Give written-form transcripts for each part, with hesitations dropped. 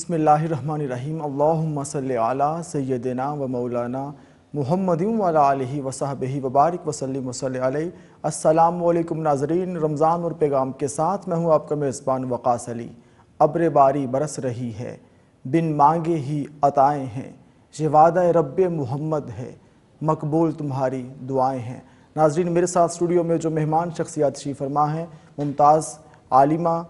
بسم اللہ الرحمن الرحیم اللہم صلی علی سیدنا و مولانا محمد و علی آلہ و صحبہ وبارک وسلم وصلی علیہ۔ السلام علیکم ناظرین، رمضان اور پیغام کے ساتھ میں ہوں آپ کا میزبان وقاص علی۔ ابر باری برس رہی ہے، بن مانگے ہی عطائیں ہیں، یہ وعدہ رب محمد ہے، مقبول تمہاری دعائیں ہیں۔ ناظرین، میرے ساتھ اسٹوڈیو میں جو مہمان شخصیات تشریف فرما ہیں، ممتاز عالمہ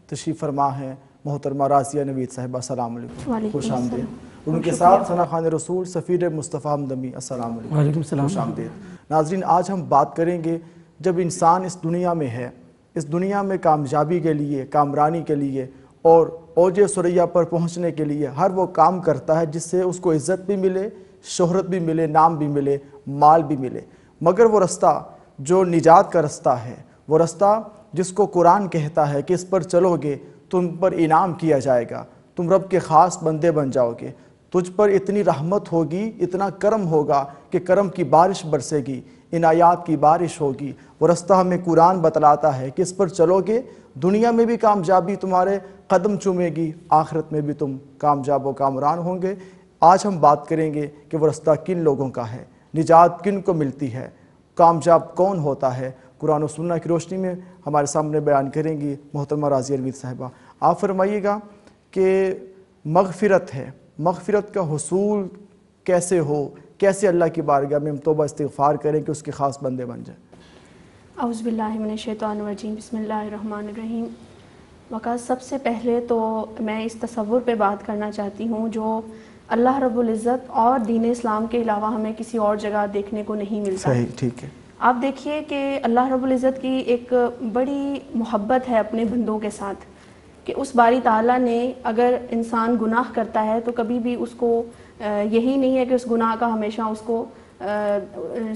تشریف فرما ہیں محترمہ راضیہ نوید صاحبہ، السلام علیکم، خوش آمدید۔ ان کے ساتھ ثنا خان رسول سفیر مصطفیٰ ہمدمی، السلام علیکم، خوش آمدید۔ ناظرین، آج ہم بات کریں گے جب انسان اس دنیا میں ہے، اس دنیا میں کامیابی کے لیے، کامرانی کے لیے اور اوج ثریا پر پہنچنے کے لیے ہر وہ کام کرتا ہے جس سے اس کو عزت بھی ملے، شہرت بھی ملے، نام بھی ملے، مال بھی ملے، مگر وہ رستہ جو نجات کا رستہ ہے، وہ رستہ جس کو قرآن کہتا ہے کہ اس پر چلو گے تم پر انعام کیا جائے گا، تم رب کے خاص بندے بن جاؤ گے، تجھ پر اتنی رحمت ہوگی، اتنا کرم ہوگا کہ کرم کی بارش برسے گی، عنایات کی بارش ہوگی۔ وہ رستہ ہمیں قرآن بتلاتا ہے کہ اس پر چلو گے، دنیا میں بھی کامیابی تمہارے قدم چومے گی، آخرت میں بھی تم کامیاب و کامران ہوں گے۔ آج ہم بات کریں گے کہ وہ رستہ کن لوگوں کا ہے، نجات کن کو ملتی ہے، کامیاب کون ہوتا ہے۔ قرآن و سنت کی روشنی میں ہمارے سامنے بیان کریں گی محترمہ راضیہ نوید صاحبہ۔ آپ فرمائیے گا کہ مغفرت ہے، مغفرت کا حصول کیسے ہو، کیسے اللہ کی بارگاہ میں ہم توبہ استغفار کریں کہ اس کے خاص بندے بن جائیں؟ اعوذ باللہ من الشیطان الرجیم، بسم اللہ الرحمن الرحیم۔ وقت سب سے پہلے تو میں اس تصور پہ بات کرنا چاہتی ہوں جو اللہ رب العزت اور دین اسلام کے علاوہ ہمیں کسی اور جگہ دیکھنے کو نہیں ملتا۔ صحیح، ٹھیک ہے۔ آپ دیکھیے کہ اللہ رب العزت کی ایک بڑی محبت ہے اپنے بندوں کے ساتھ کہ اس باری تعالیٰ نے اگر انسان گناہ کرتا ہے تو کبھی بھی اس کو یہی نہیں ہے کہ اس گناہ کا ہمیشہ اس کو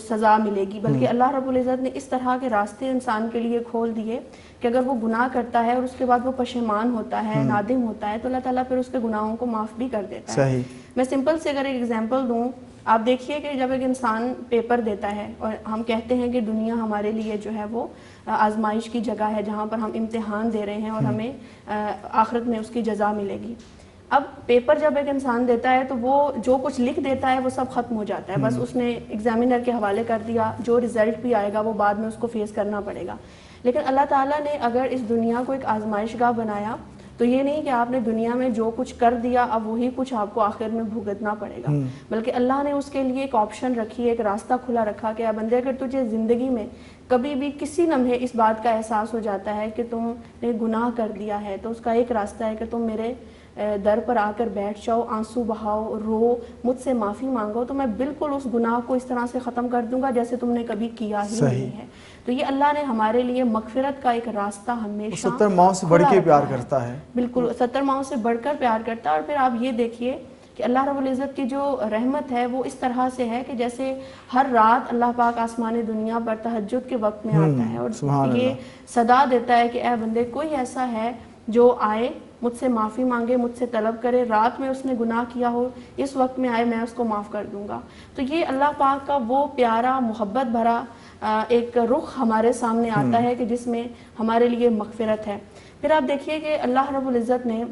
سزا ملے گی، بلکہ اللہ رب العزت نے اس طرح کے راستے انسان کے لیے کھول دیے کہ اگر وہ گناہ کرتا ہے اور اس کے بعد وہ پشیمان ہوتا ہے، نادم ہوتا ہے، تو اللہ تعالیٰ پھر اس کے گناہوں کو معاف بھی کر دیتا ہے۔ صحیح۔ میں سمپل سے اگر ایک ایگزامپل دوں، آپ دیکھیے کہ جب ایک انسان پیپر دیتا ہے اور ہم کہتے ہیں کہ دنیا ہمارے لیے جو ہے وہ آزمائش کی جگہ ہے جہاں پر ہم امتحان دے رہے ہیں اور ہمیں آخرت میں اس کی جزا ملے گی۔ اب پیپر جب ایک انسان دیتا ہے تو وہ جو کچھ لکھ دیتا ہے وہ سب ختم ہو جاتا ہے، بس اس نے ایگزامینر کے حوالے کر دیا، جو رزلٹ بھی آئے گا وہ بعد میں اس کو فیس کرنا پڑے گا۔ لیکن اللہ تعالیٰ نے اگر اس دنیا کو ایک آزمائش گاہ بنایا تو یہ نہیں کہ آپ نے دنیا میں جو کچھ کر دیا اب وہی کچھ آپ کو آخر میں بھگتنا پڑے گا، بلکہ اللہ نے اس کے لیے ایک آپشن رکھی، ایک راستہ کھلا رکھا کہ اے بندے اگر تجھے زندگی میں کبھی بھی کسی لمحے اس بات کا احساس ہو جاتا ہے کہ تم نے گناہ کر دیا ہے تو اس کا ایک راستہ ہے کہ تم میرے در پر آ کر بیٹھ جاؤ، آنسو بہاؤ، رو، مجھ سے معافی مانگو، تو میں بالکل اس گناہ کو اس طرح سے ختم کر دوں گا جیسے تم نے کبھی کیا ہی نہیں ہے۔ تو یہ اللہ نے ہمارے لیے مغفرت کا ایک راستہ ہمیشہ 70 ماؤں سے بڑھ کے پیار کرتا ہے، بالکل 70 ماؤں سے بڑھ کر پیار کرتا ہے۔ اور پھر آپ یہ دیکھیے کہ اللہ رب العزت کی جو رحمت ہے وہ اس طرح سے ہے کہ جیسے ہر رات اللہ پاک آسمان دنیا پر تہجد کے وقت میں آتا ہے اور یہ صدا دیتا ہے کہ اے بندے کوئی ایسا ہے جو آئے مجھ سے معافی مانگے، مجھ سے طلب کرے، رات میں اس نے گناہ کیا ہو اس وقت میں آئے، میں اس کو معاف کر دوں گا۔ تو یہ اللہ پاک کا وہ پیارا محبت بھرا ایک رخ ہمارے سامنے آتا ہے کہ جس میں ہمارے لیے مغفرت ہے۔ پھر آپ دیکھیے کہ اللہ رب العزت نے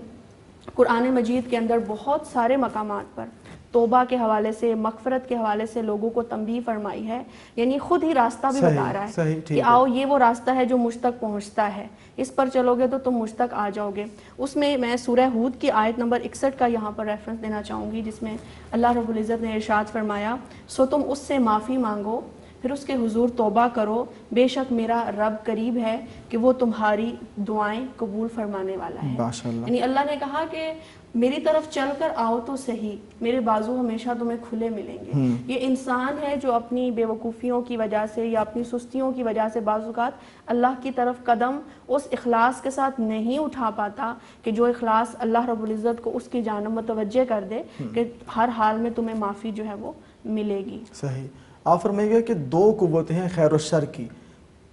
قرآن مجید کے اندر بہت سارے مقامات پر توبہ کے حوالے سے، مغفرت کے حوالے سے لوگوں کو تنبیہ فرمائی ہے، یعنی خود ہی راستہ بھی بتا رہا ہے کہ آؤ یہ وہ راستہ ہے جو مجھ تک پہنچتا ہے، اس پر چلو گے تو تم مجھ تک آ جاؤ گے۔ اس میں سورہ ہود کی آیت نمبر 61 کا یہاں پر ریفرنس دینا چاہوں گی، جس میں اللہ رب العزت نے ارشاد فرمایا، سو تم اس سے معافی مانگو، پھر اس کے حضور توبہ کرو، بے شک میرا رب قریب ہے کہ وہ تمہاری دعائیں قبول فرمانے والا ہے۔ یعنی اللہ نے کہا کہ میری طرف چل کر آؤ تو صحیح، میرے بازو ہمیشہ تمہیں کھلے ملیں گے۔ یہ انسان ہے جو اپنی بے وقوفیوں کی وجہ سے یا اپنی سستیوں کی وجہ سے بعض اوقات اللہ کی طرف قدم اس اخلاص کے ساتھ نہیں اٹھا پاتا کہ جو اخلاص اللہ رب العزت کو اس کی جانب متوجہ کر دے کہ ہر حال میں تمہیں معافی جو ہے وہ ملے گی۔ صحیح۔ آپ فرمائیے گا کہ دو قوتیں ہیں خیر و شر کی،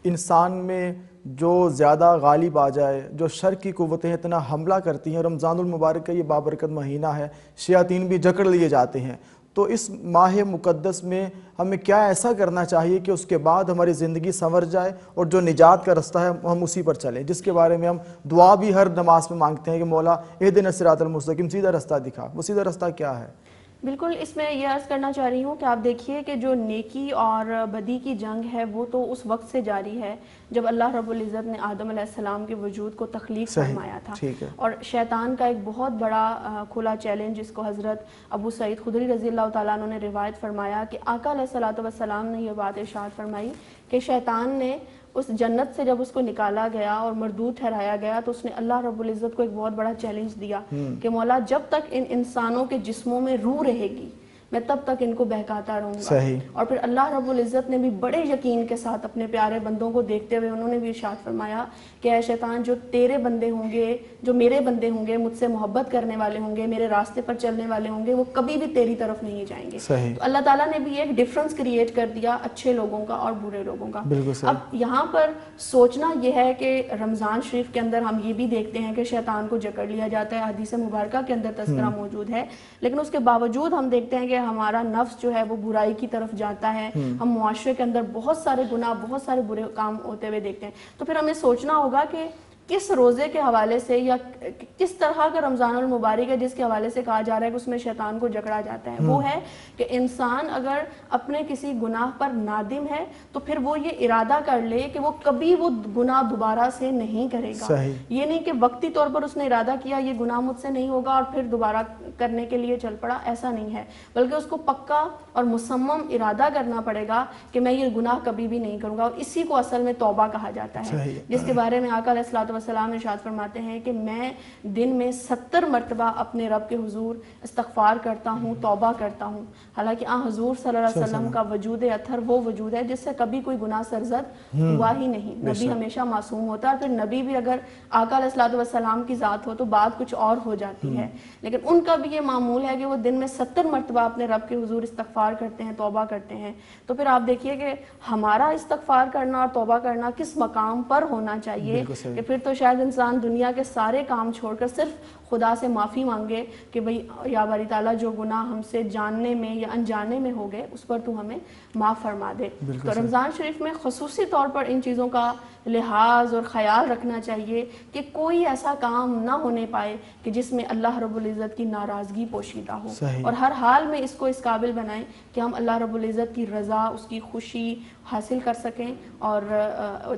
انسان میں جو زیادہ غالب آ جائے، جو شر کی قوتیں اتنا حملہ کرتی ہیں، رمضان المبارک کا یہ بابرکت مہینہ ہے، شیاطین بھی جکڑ لیے جاتے ہیں، تو اس ماہ مقدس میں ہمیں کیا ایسا کرنا چاہیے کہ اس کے بعد ہماری زندگی سنور جائے اور جو نجات کا رستہ ہے ہم اسی پر چلیں، جس کے بارے میں ہم دعا بھی ہر نماز میں مانگتے ہیں کہ مولا اہدنا الصراط المستقیم، سیدھا رستہ دکھا۔ وہ سیدھا رستہ کیا ہے؟ بالکل، اس میں یہ عرض کرنا چاہ رہی ہوں کہ آپ دیکھیے کہ جو نیکی اور بدی کی جنگ ہے وہ تو اس وقت سے جاری ہے جب اللہ رب العزت نے آدم علیہ السلام کے وجود کو تخلیق فرمایا تھا، ٹھیک ہے۔ اور شیطان کا ایک بہت بڑا کھلا چیلنج جس کو حضرت ابو سعید خدری رضی اللہ تعالیٰ عنہ نے روایت فرمایا کہ آقا علیہ السلام نے یہ بات ارشاد فرمائی کہ شیطان نے اس جنت سے جب اس کو نکالا گیا اور مردود ٹھہرایا گیا تو اس نے اللہ رب العزت کو ایک بہت بڑا چیلنج دیا کہ مولا جب تک ان انسانوں کے جسموں میں روح رہے گی میں تب تک ان کو بہکاتا رہوں گا۔ اور پھر اللہ رب العزت نے بھی بڑے یقین کے ساتھ اپنے پیارے بندوں کو دیکھتے ہوئے انہوں نے بھی ارشاد فرمایا کہ اے شیطان، جو تیرے بندے ہوں گے، جو میرے بندے ہوں گے، مجھ سے محبت کرنے والے ہوں گے، میرے راستے پر چلنے والے ہوں گے، وہ کبھی بھی تیری طرف نہیں جائیں گے۔ تو اللہ تعالیٰ نے بھی ایک ڈفرنس کریٹ کر دیا اچھے لوگوں کا اور برے لوگوں کا۔ اب یہاں پر سوچنا یہ ہے کہ رمضان شریف کے اندر ہم یہ بھی دیکھتے ہیں کہ شیطان کو جکڑ لیا جاتا ہے، حدیث مبارکہ کے اندر تذکرہ موجود ہے، لیکن اس کے باوجود ہم دیکھتے ہیں کہ ہمارا نفس جو ہے وہ برائی کی طرف جاتا ہے، ہم معاشرے کے اندر بہت سارے گناہ، بہت سارے برے کام ہوتے ہوئے دیکھتے ہیں۔ تو پھر ہمیں سوچنا ہوگا کہ کس روزے کے حوالے سے یا کس طرح کا رمضان المبارک ہے جس کے حوالے سے کہا جا رہا ہے کہ اس میں شیطان کو جکڑا جاتا ہے۔ وہ ہے کہ انسان اگر اپنے کسی گناہ پر نادم ہے تو پھر وہ یہ ارادہ کر لے کہ وہ کبھی وہ گناہ دوبارہ سے نہیں کرے گا۔ یہ نہیں کہ وقتی طور پر اس نے ارادہ کیا یہ گناہ مجھ سے نہیں ہوگا اور پھر دوبارہ کرنے کے لیے چل پڑا، ایسا نہیں ہے، بلکہ اس کو پکا اور مصمم ارادہ کرنا پڑے گا کہ میں یہ گناہ کبھی بھی نہیں کروں گا، اور اسی کو اصل میں توبہ کہا جاتا ہے، جس کے بارے میں آقا علیہ السلام ارشاد فرماتے ہیں کہ میں دن میں 70 مرتبہ اپنے رب کے حضور استغفار کرتا ہوں، توبہ کرتا ہوں۔ حالانکہ حضور صلی اللہ علیہ وسلم کا وجود اطہر وہ وجود ہے جس سے کبھی کوئی گناہ سرزد ہوا ہی نہیں، نبی ہمیشہ معصوم ہوتا ہے، اور پھر نبی بھی اگر آقا علیہ السلام کی ذات ہو تو بات کچھ اور ہو جاتی ہے، لیکن ان کا بھی یہ معمول ہے کہ وہ دن میں 70 مرتبہ اپنے رب کے حضور استغفار کرتے ہیں، توبہ کرتے ہیں۔ تو پھر آپ دیکھیے کہ ہمارا استغفار کرنا اور توبہ کرنا کس مقام پر ہونا چاہیے کہ پھر تو شاید انسان دنیا کے سارے کام چھوڑ کر صرف خدا سے معافی مانگے کہ بھئی یا باری تعالیٰ جو گناہ ہم سے جاننے میں یا انجانے میں ہو گئے اس پر تو ہمیں معاف فرما دے۔ تو رمضان شریف میں خصوصی طور پر ان چیزوں کا لحاظ اور خیال رکھنا چاہیے کہ کوئی ایسا کام نہ ہونے پائے کہ جس میں اللہ رب العزت کی ناراضگی پوشیدہ ہو، اور ہر حال میں اس کو اس قابل بنائیں کہ ہم اللہ رب العزت کی رضا، اس کی خوشی حاصل کر سکیں، اور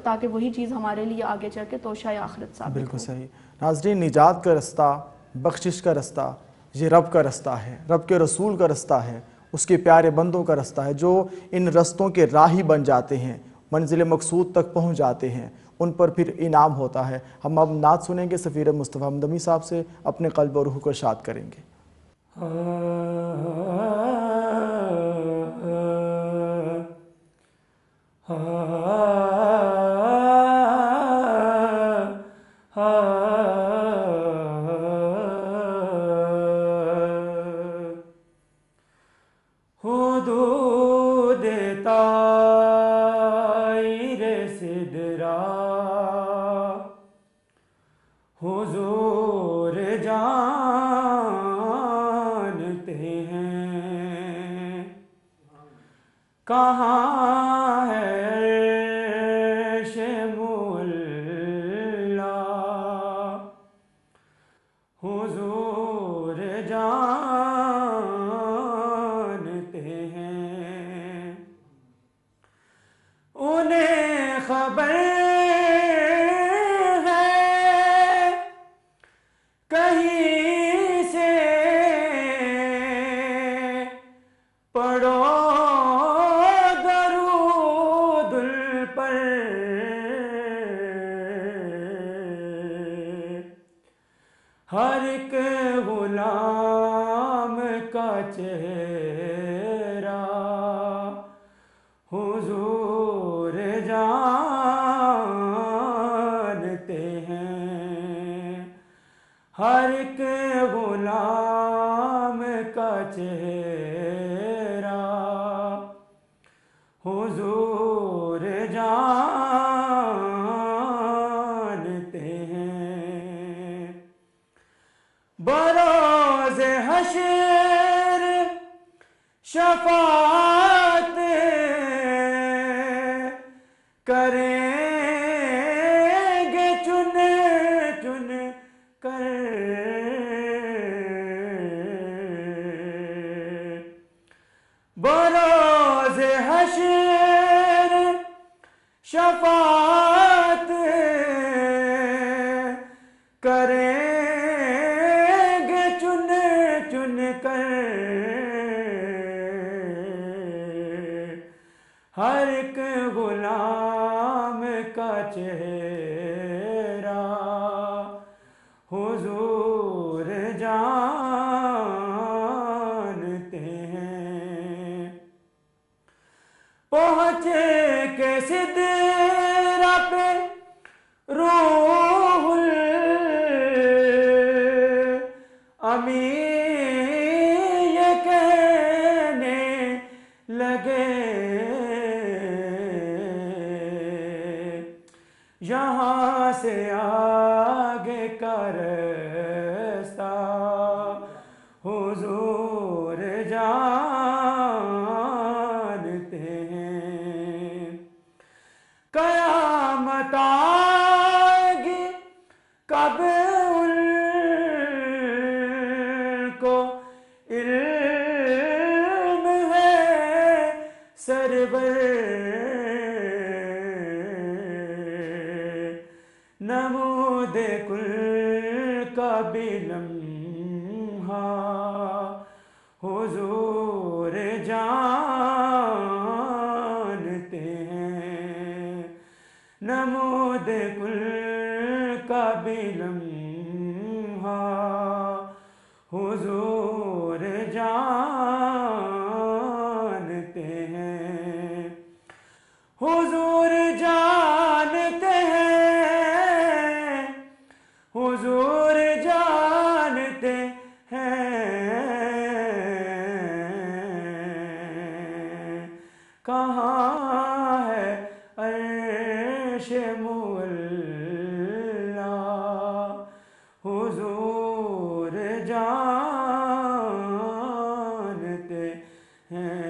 تاکہ وہی چیز ہمارے لیے آگے چل کے توشہ آخرت ثابت ہو۔ بالکل صحیح۔ ناظرین، نجات کا رستہ، بخشش کا رستہ، یہ رب کا رستہ ہے، رب کے رسول کا رستہ ہے، اس کے پیارے بندوں کا رستہ ہے، جو ان رستوں کے راہی بن جاتے ہیں، منزل مقصود تک پہنچ جاتے ہیں، ان پر پھر انعام ہوتا ہے۔ ہم اب نعت سنیں گے سفیر مصطفیٰ مدنی صاحب سے، اپنے قلب اور روح کو شاد کریں گے۔ حدود طائر سدرا حضور جانتے ہیں، کہاں ہے عرش مولا حضور جانتے ہیں، انہیں خبر ہے کہیں سے پڑھو درود ال پر، ہر ایک غلام کا چہرہ حضور جانتے ہیں، ہر ایک غلام کا چہرہ شفاعت کریں گے چن چن کر بروز حشر شفاعت کریں گے چن چن کر ہر ایک غلام کا چہرہ حضور جانتے ہیں پہنچے کے سدرہ پہ روح الامین یہ کہنے لگے یہاں سے آگے کا رستہ حضور جانتے ہیں قیامت آئے گی کب ان کو علم ہے سرور نمود کل کا بھی لمحہ حضور جانتے ہیں نمود کل کا بھی لمحہ حضور جانتے ہیں حضور جانتے ہیں حضور جانتے ہیں کہاں ہے عرش معلا حضور جانتے ہیں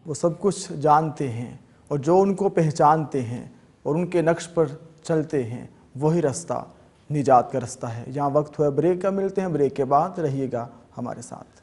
وہ سب کچھ جانتے ہیں اور جو ان کو پہچانتے ہیں اور ان کے نقش پر چلتے ہیں وہی رستہ نجات کا رستہ ہے۔ یہاں وقت ہوا بریک کا، ملتے ہیں بریک کے بعد، رہیے گا ہمارے ساتھ۔